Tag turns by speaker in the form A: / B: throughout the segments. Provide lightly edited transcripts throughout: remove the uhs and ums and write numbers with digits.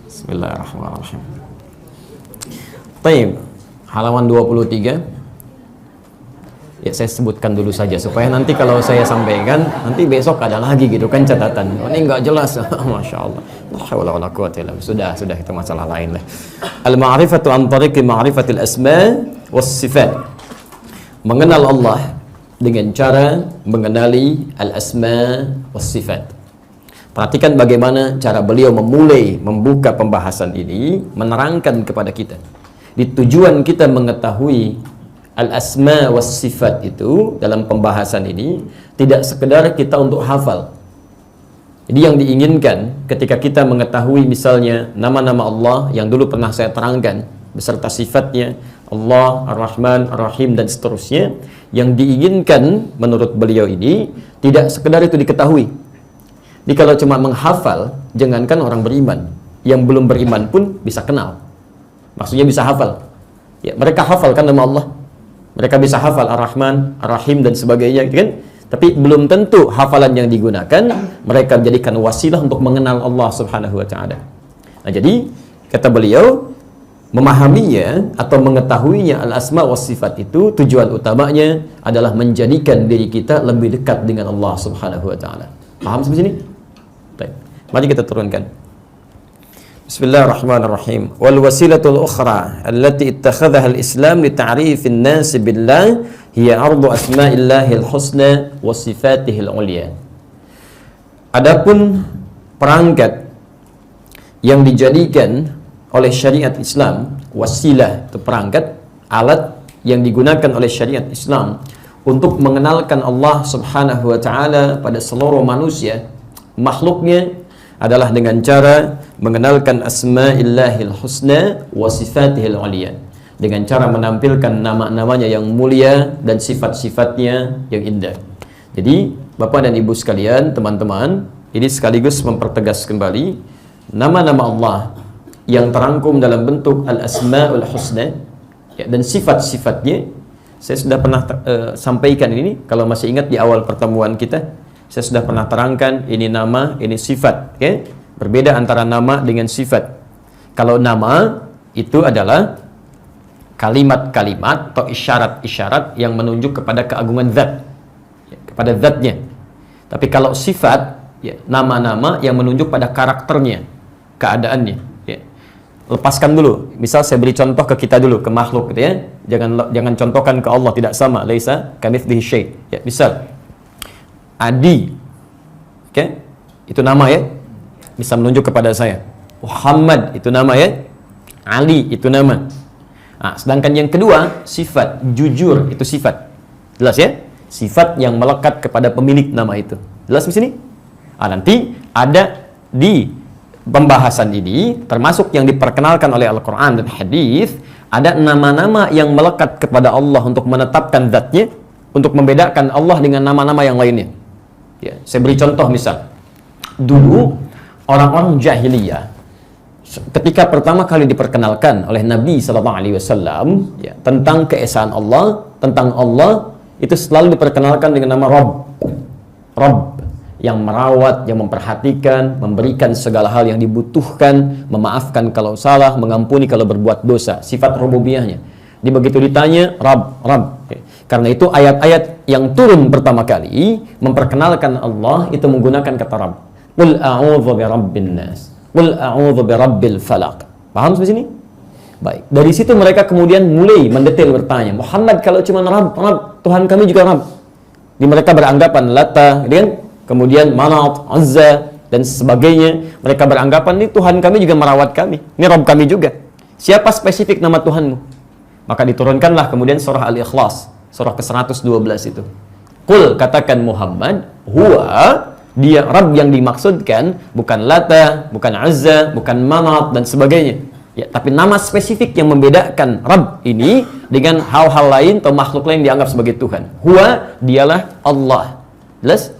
A: Bismillahirrahmanirrahim. Baik, halaman 23. Ya, saya sebutkan dulu saja supaya nanti kalau saya sampaikan nanti besok ada lagi gitu kan catatan. Oh, ini enggak jelas. Masya Allah. Sudah itu masalah lain lah. Al-ma'rifatu an tariqi ma'rifatil asma was sifat. Mengenal Allah dengan cara mengenali al-asma was sifat. Perhatikan bagaimana cara beliau membuka pembahasan ini, menerangkan kepada kita. Di tujuan kita mengetahui al-asma was sifat itu dalam pembahasan ini tidak sekedar kita untuk hafal. Jadi yang diinginkan ketika kita mengetahui misalnya nama-nama Allah yang dulu pernah saya terangkan beserta sifatnya, Allah, Ar-Rahman, Ar-Rahim dan seterusnya, yang diinginkan menurut beliau ini tidak sekedar itu diketahui. Jadi kalau cuma menghafal, jangankan orang beriman, yang belum beriman pun bisa kenal. Maksudnya bisa hafal. Ya, mereka hafalkan nama Allah. Mereka bisa hafal Ar-Rahman, Ar-Rahim dan sebagainya, kan? Tapi belum tentu hafalan yang digunakan mereka menjadikan wasilah untuk mengenal Allah Subhanahu wa taala. Nah, jadi kata beliau, memahaminya atau mengetahuinya al-asma was sifat itu tujuan utamanya adalah menjadikan diri kita lebih dekat dengan Allah Subhanahu wa taala. Paham sampai sini? Baik. Mari kita turunkan. Bismillahirrahmanirrahim. Wal wasilatul ukhra allati ittakhadhaha al-Islam li ta'rifin nas billah hiya ardu asma'illahil husna wa sifatihil ulya. Adapun perangkat yang dijadikan oleh syariat Islam, wasilah itu perangkat, alat yang digunakan oleh syariat Islam untuk mengenalkan Allah Subhanahu wa taala pada seluruh manusia, makhluknya, adalah dengan cara mengenalkan asma'illahil husna wa sifatihil ulya, dengan cara menampilkan nama-namanya yang mulia dan sifat-sifatnya yang indah. Jadi Bapak dan Ibu sekalian, teman-teman, ini sekaligus mempertegas kembali nama-nama Allah yang terangkum dalam bentuk al-asma'ul husna, ya, dan sifat-sifatnya. Saya sudah pernah sampaikan ini, kalau masih ingat di awal pertemuan kita, saya sudah pernah terangkan ini nama, ini sifat, okay? Berbeda antara nama dengan sifat. Kalau nama itu adalah kalimat-kalimat atau isyarat-isyarat yang menunjuk kepada keagungan zat, ya, kepada zatnya. Tapi kalau sifat, ya, nama-nama yang menunjuk pada karakternya, keadaannya, ya. Lepaskan dulu. Misal saya beri contoh ke kita dulu, ke makhluk gitu, ya. Jangan contohkan ke Allah, tidak sama. Laisa kamitslihi syai'. Ya, misal Adi, oke, itu nama, ya, bisa menunjuk kepada saya. Muhammad itu nama, ya. Ali itu nama. Nah, sedangkan yang kedua sifat, jujur itu sifat. Jelas, ya? Sifat yang melekat kepada pemilik nama itu. Jelas di sini? Nanti ada di pembahasan ini termasuk yang diperkenalkan oleh Al-Qur'an dan hadis, ada nama-nama yang melekat kepada Allah untuk menetapkan zatnya, untuk membedakan Allah dengan nama-nama yang lainnya. Ya, saya beri contoh misal. Dulu orang-orang jahiliyah ketika pertama kali diperkenalkan oleh Nabi SAW, ya, tentang keesaan Allah, tentang Allah, itu selalu diperkenalkan dengan nama Rabb, yang merawat, yang memperhatikan, memberikan segala hal yang dibutuhkan, memaafkan kalau salah, mengampuni kalau berbuat dosa, sifat rububiyahnya. Jadi begitu ditanya Rabb. Okay. Karena itu ayat-ayat yang turun pertama kali memperkenalkan Allah itu menggunakan kata Rabb. Qul a'udzu birabbin nas. Qul a'udzu birabbil falaq. Paham sampai sini? Baik. Dari situ mereka kemudian mulai mendetail bertanya, Muhammad kalau cuma Rabb, Tuhan kami juga Rabb. Di mereka beranggapan Lata, kan? Kemudian Manat, Azza dan sebagainya. Mereka beranggapan ini Tuhan kami juga merawat kami. Ini Rabb kami juga. Siapa spesifik nama Tuhanmu? Maka diturunkanlah kemudian surah Al-Ikhlas, surah ke-112 itu. Qul, katakan Muhammad, huwa, dia Rabb yang dimaksudkan bukan Lata, bukan Azza, bukan Manat dan sebagainya. Ya, tapi nama spesifik yang membedakan Rabb ini dengan hal-hal lain atau makhluk lain dianggap sebagai Tuhan. Huwa, dialah Allah. Jelas?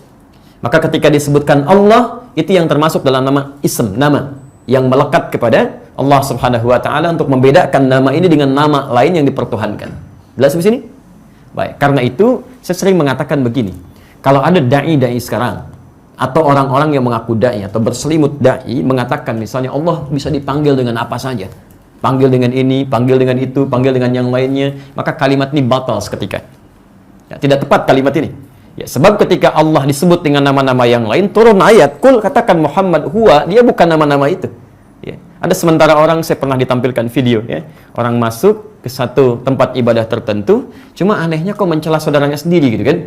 A: Maka ketika disebutkan Allah, itu yang termasuk dalam nama ism, nama yang melekat kepada Allah Subhanahu wa taala untuk membedakan nama ini dengan nama lain yang dipertuhankan. Jelas di sini? Baik, karena itu saya sering mengatakan begini. Kalau ada dai sekarang Atau orang-orang yang mengaku dai atau berselimut dai mengatakan misalnya Allah bisa dipanggil dengan apa saja. Panggil dengan ini, panggil dengan itu, panggil dengan yang lainnya, maka kalimat ini batal seketika. Ya, tidak tepat kalimat ini. Ya, sebab ketika Allah disebut dengan nama-nama yang lain, turun ayat, "Qul," katakan Muhammad huwa, dia bukan nama-nama itu. Ya. Ada sementara orang, saya pernah ditampilkan video, ya. Orang masuk ke satu tempat ibadah tertentu, cuma anehnya kok mencela saudaranya sendiri gitu kan.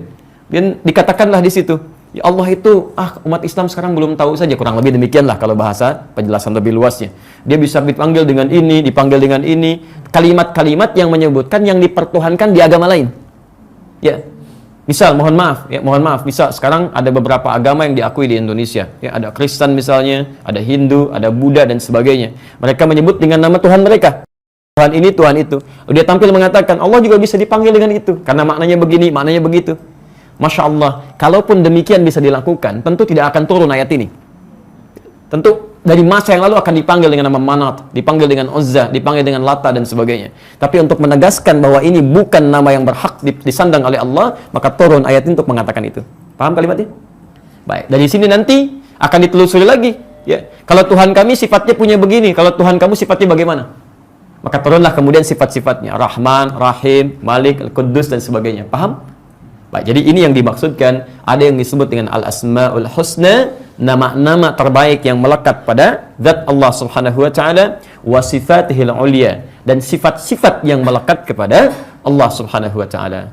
A: Dan dikatakanlah di situ, ya Allah itu, umat Islam sekarang belum tahu saja, kurang lebih demikianlah kalau bahasa penjelasan lebih luasnya. Dia bisa dipanggil dengan ini, dipanggil dengan ini, kalimat-kalimat yang menyebutkan yang dipertuhankan di agama lain. Ya, misal mohon maaf, misal sekarang ada beberapa agama yang diakui di Indonesia. Ya, ada Kristen misalnya, ada Hindu, ada Buddha dan sebagainya. Mereka menyebut dengan nama Tuhan mereka. Tuhan ini, Tuhan itu. Dia tampil mengatakan Allah juga bisa dipanggil dengan itu karena maknanya begini, maknanya begitu. Masya Allah, kalaupun demikian bisa dilakukan, tentu tidak akan turun ayat ini. Tentu dari masa yang lalu akan dipanggil dengan nama Manat, dipanggil dengan Uzza, dipanggil dengan Lata dan sebagainya. Tapi untuk menegaskan bahwa ini bukan nama yang berhak disandang oleh Allah, maka turun ayat ini untuk mengatakan itu. Paham kalimatnya? Baik, dari sini nanti akan ditelusuri lagi. Ya, kalau Tuhan kami sifatnya punya begini, kalau Tuhan kamu sifatnya bagaimana? Maka turunlah kemudian sifat-sifatnya, Rahman, Rahim, Malik, Al-Quddus dan sebagainya. Paham? Baik, jadi ini yang dimaksudkan, ada yang disebut dengan Al-Asma'ul Husna, nama-nama terbaik yang melekat pada zat Allah Subhanahu wa taala, wa sifatihil ulya, dan sifat-sifat yang melekat kepada Allah Subhanahu wa taala.